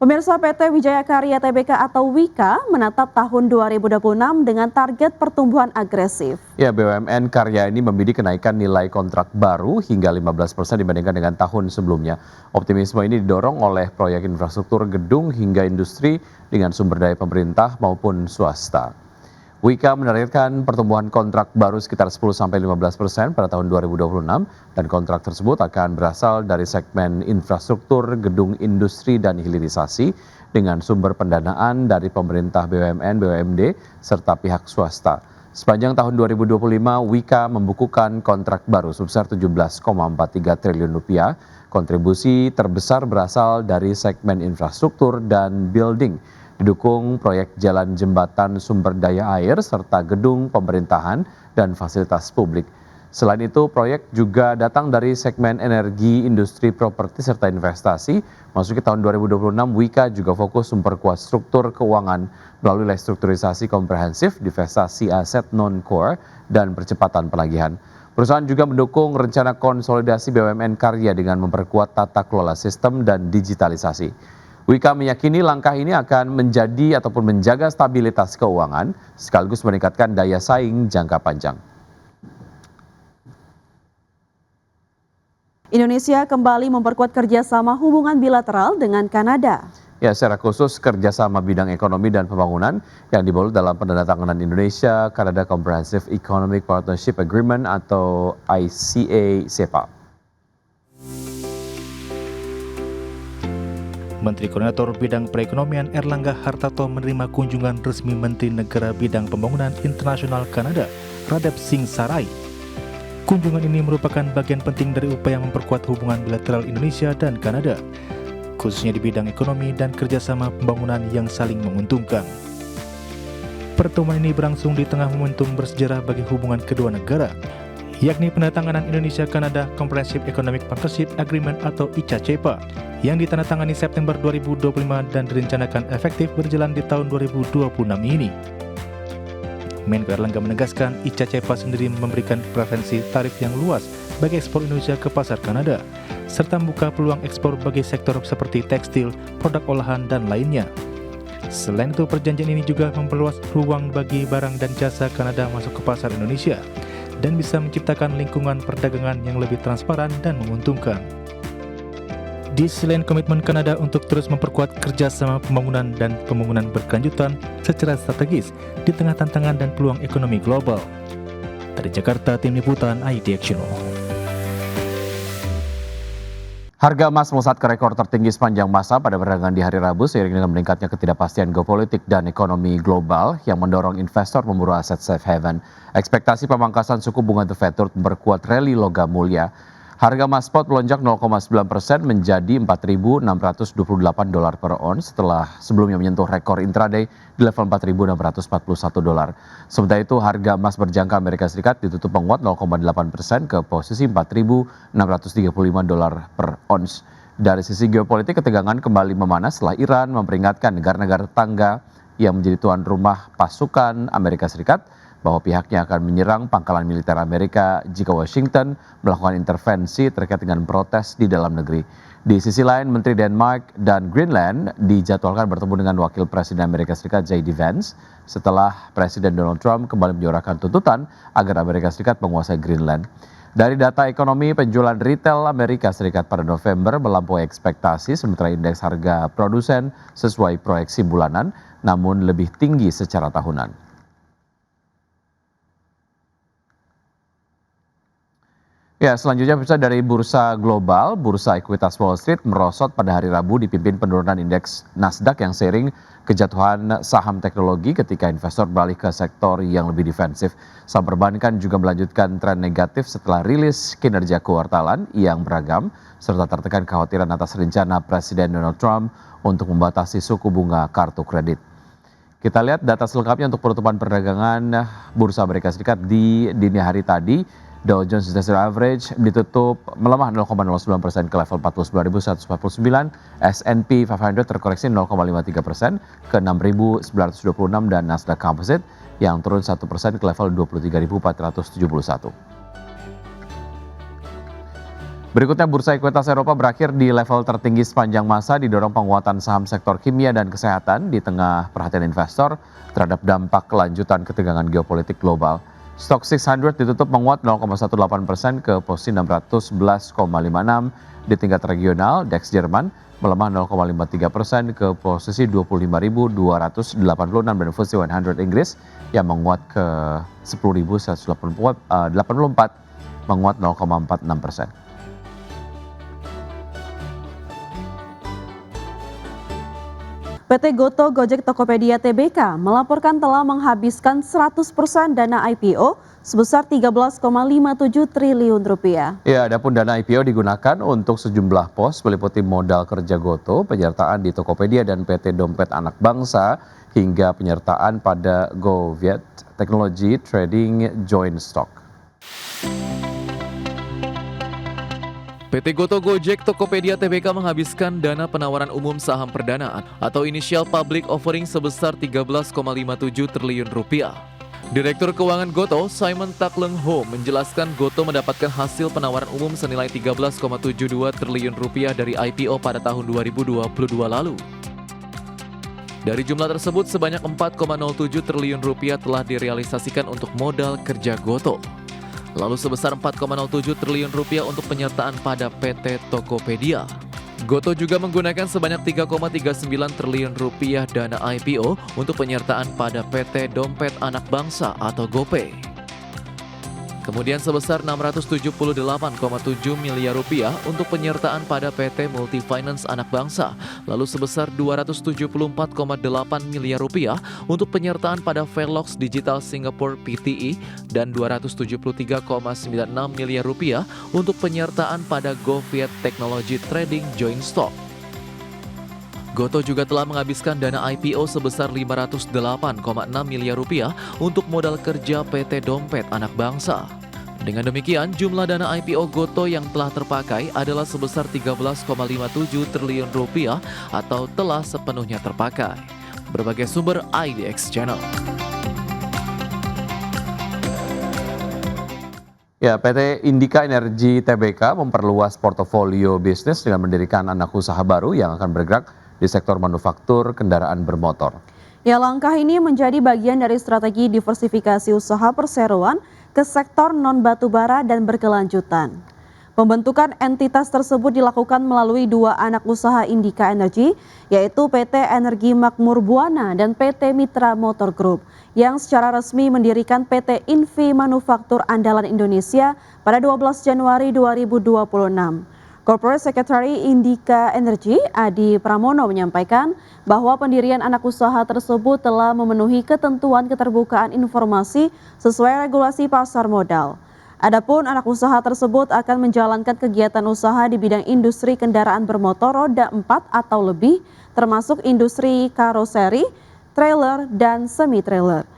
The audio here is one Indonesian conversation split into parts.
Pemirsa PT Wijaya Karya Tbk atau Wika menatap tahun 2026 dengan target pertumbuhan agresif. Ya, BUMN Karya ini membidik kenaikan nilai kontrak baru hingga 15% dibandingkan dengan tahun sebelumnya. Optimisme ini didorong oleh proyek infrastruktur gedung hingga industri dengan sumber daya pemerintah maupun swasta. Wika menargetkan pertumbuhan kontrak baru sekitar 10-15% pada tahun 2026 dan kontrak tersebut akan berasal dari segmen infrastruktur, gedung industri dan hilirisasi dengan sumber pendanaan dari pemerintah BUMN, BUMD serta pihak swasta. Sepanjang tahun 2025, Wika membukukan kontrak baru sebesar 17,43 triliun rupiah. Kontribusi terbesar berasal dari segmen infrastruktur dan building. Didukung proyek jalan jembatan sumber daya air serta gedung pemerintahan dan fasilitas publik. Selain itu, proyek juga datang dari segmen energi, industri, properti, serta investasi. Masuk ke tahun 2026, Wika juga fokus memperkuat struktur keuangan melalui restrukturisasi komprehensif, divestasi aset non-core, dan percepatan penagihan. Perusahaan juga mendukung rencana konsolidasi BUMN Karya dengan memperkuat tata kelola sistem dan digitalisasi. Wika meyakini langkah ini akan menjadi ataupun menjaga stabilitas keuangan sekaligus meningkatkan daya saing jangka panjang. Indonesia kembali memperkuat kerjasama hubungan bilateral dengan Kanada. Ya, secara khusus kerjasama bidang ekonomi dan pembangunan yang dibalut dalam penandatanganan Indonesia Canada Comprehensive Economic Partnership Agreement atau ICA-CEPA. Menteri Koordinator Bidang Perekonomian Erlangga Hartarto menerima kunjungan resmi Menteri Negara Bidang Pembangunan Internasional Kanada, Radeb Singh Sarai. Kunjungan ini merupakan bagian penting dari upaya memperkuat hubungan bilateral Indonesia dan Kanada, khususnya di bidang ekonomi dan kerjasama pembangunan yang saling menguntungkan. Pertemuan ini berlangsung di tengah momentum bersejarah bagi hubungan kedua negara, yakni penandatanganan Indonesia-Kanada Comprehensive Economic Partnership Agreement atau ICA-CEPA yang ditandatangani September 2025 dan direncanakan efektif berjalan di tahun 2026 ini. Menko Erlangga menegaskan ICA-CEPA sendiri memberikan preferensi tarif yang luas bagi ekspor Indonesia ke pasar Kanada, serta membuka peluang ekspor bagi sektor seperti tekstil, produk olahan, dan lainnya. Selain itu, perjanjian ini juga memperluas ruang bagi barang dan jasa Kanada masuk ke pasar Indonesia dan bisa menciptakan lingkungan perdagangan yang lebih transparan dan menguntungkan. Di selain komitmen Kanada untuk terus memperkuat kerjasama pembangunan dan pembangunan berkelanjutan secara strategis di tengah tantangan dan peluang ekonomi global. Dari Jakarta, Tim Liputan IDX Channel. Harga emas melesat ke rekor tertinggi sepanjang masa pada perdagangan di hari Rabu seiring dengan meningkatnya ketidakpastian geopolitik dan ekonomi global yang mendorong investor memburu aset safe haven. Ekspektasi pemangkasan suku bunga The Fed turut memperkuat rally logam mulia. Harga emas spot melonjak 0,9% menjadi $4.628 per ons setelah sebelumnya menyentuh rekor intraday di level $4.641. Sementara itu harga emas berjangka Amerika Serikat ditutup menguat 0,8% ke posisi $4.635 per ons. Dari sisi geopolitik, ketegangan kembali memanas setelah Iran memperingatkan negara-negara tetangga yang menjadi tuan rumah pasukan Amerika Serikat bahwa pihaknya akan menyerang pangkalan militer Amerika jika Washington melakukan intervensi terkait dengan protes di dalam negeri. Di sisi lain, Menteri Denmark dan Greenland dijadwalkan bertemu dengan Wakil Presiden Amerika Serikat J.D. Vance setelah Presiden Donald Trump kembali menyuarakan tuntutan agar Amerika Serikat menguasai Greenland. Dari data ekonomi, penjualan retail Amerika Serikat pada November melampaui ekspektasi, sementara indeks harga produsen sesuai proyeksi bulanan, namun lebih tinggi secara tahunan. Ya, selanjutnya pemirsa dari bursa global, bursa ekuitas Wall Street merosot pada hari Rabu dipimpin penurunan indeks Nasdaq yang seiring kejatuhan saham teknologi ketika investor beralih ke sektor yang lebih defensif. Saham perbankan juga melanjutkan tren negatif setelah rilis kinerja kuartalan yang beragam serta tertekan kekhawatiran atas rencana Presiden Donald Trump untuk membatasi suku bunga kartu kredit. Kita lihat data selengkapnya untuk penutupan perdagangan Bursa Amerika Serikat di dini hari tadi. Dow Jones Industrial Average ditutup melemah 0,09% ke level 49.149, S&P 500 terkoreksi 0,53% ke 6.926 dan Nasdaq Composite yang turun 1% ke level 23.471. Berikutnya, bursa ekuitas Eropa berakhir di level tertinggi sepanjang masa didorong penguatan saham sektor kimia dan kesehatan di tengah perhatian investor terhadap dampak kelanjutan ketegangan geopolitik global. Stock 600 ditutup menguat 0,18% ke posisi 611,56 di tingkat regional. DAX Jerman melemah 0,53% ke posisi 25.286 dan FTSE 100 Inggris yang menguat ke 10.184 menguat 0,46%. PT Goto Gojek Tokopedia Tbk melaporkan telah menghabiskan 100% dana IPO sebesar 13,57 triliun rupiah. Ya, adapun dana IPO digunakan untuk sejumlah pos meliputi modal kerja Goto, penyertaan di Tokopedia dan PT Dompet Anak Bangsa, hingga penyertaan pada GoViet Technology Trading Joint Stock. PT Goto Gojek Tokopedia Tbk menghabiskan dana penawaran umum saham perdana atau initial public offering sebesar 13,57 triliun rupiah. Direktur Keuangan Goto, Simon Takleng Ho, menjelaskan Goto mendapatkan hasil penawaran umum senilai 13,72 triliun rupiah dari IPO pada tahun 2022 lalu. Dari jumlah tersebut, sebanyak 4,07 triliun rupiah telah direalisasikan untuk modal kerja Goto. Lalu sebesar 4,07 triliun rupiah untuk penyertaan pada PT Tokopedia. Goto juga menggunakan sebanyak 3,39 triliun rupiah dana IPO untuk penyertaan pada PT Dompet Anak Bangsa atau GoPay. Kemudian sebesar 678,7 miliar rupiah untuk penyertaan pada PT Multifinance Anak Bangsa, lalu sebesar 274,8 miliar rupiah untuk penyertaan pada Velox Digital Singapore Pte dan 273,96 miliar rupiah untuk penyertaan pada GoViet Technology Trading Joint Stock. Goto juga telah menghabiskan dana IPO sebesar 508,6 miliar rupiah untuk modal kerja PT Dompet Anak Bangsa. Dengan demikian, jumlah dana IPO Goto yang telah terpakai adalah sebesar 13,57 triliun rupiah atau telah sepenuhnya terpakai. Berbagai sumber IDX Channel. Ya, PT Indika Energi Tbk memperluas portofolio bisnis dengan mendirikan anak usaha baru yang akan bergerak di sektor manufaktur kendaraan bermotor. Ya, langkah ini menjadi bagian dari strategi diversifikasi usaha perseroan ke sektor non-batubara dan berkelanjutan. Pembentukan entitas tersebut dilakukan melalui dua anak usaha Indika Energi, yaitu PT Energi Makmur Buana dan PT Mitra Motor Group, yang secara resmi mendirikan PT Invi Manufaktur Andalan Indonesia pada 12 Januari 2026. Corporate Secretary Indika Energi, Adi Pramono, menyampaikan bahwa pendirian anak usaha tersebut telah memenuhi ketentuan keterbukaan informasi sesuai regulasi pasar modal. Adapun anak usaha tersebut akan menjalankan kegiatan usaha di bidang industri kendaraan bermotor roda 4 atau lebih, termasuk industri karoseri, trailer, dan semi-trailer.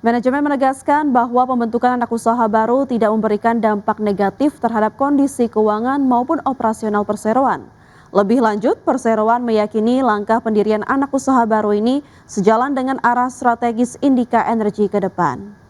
Manajemen menegaskan bahwa pembentukan anak usaha baru tidak memberikan dampak negatif terhadap kondisi keuangan maupun operasional perseroan. Lebih lanjut, perseroan meyakini langkah pendirian anak usaha baru ini sejalan dengan arah strategis Indika Energi ke depan.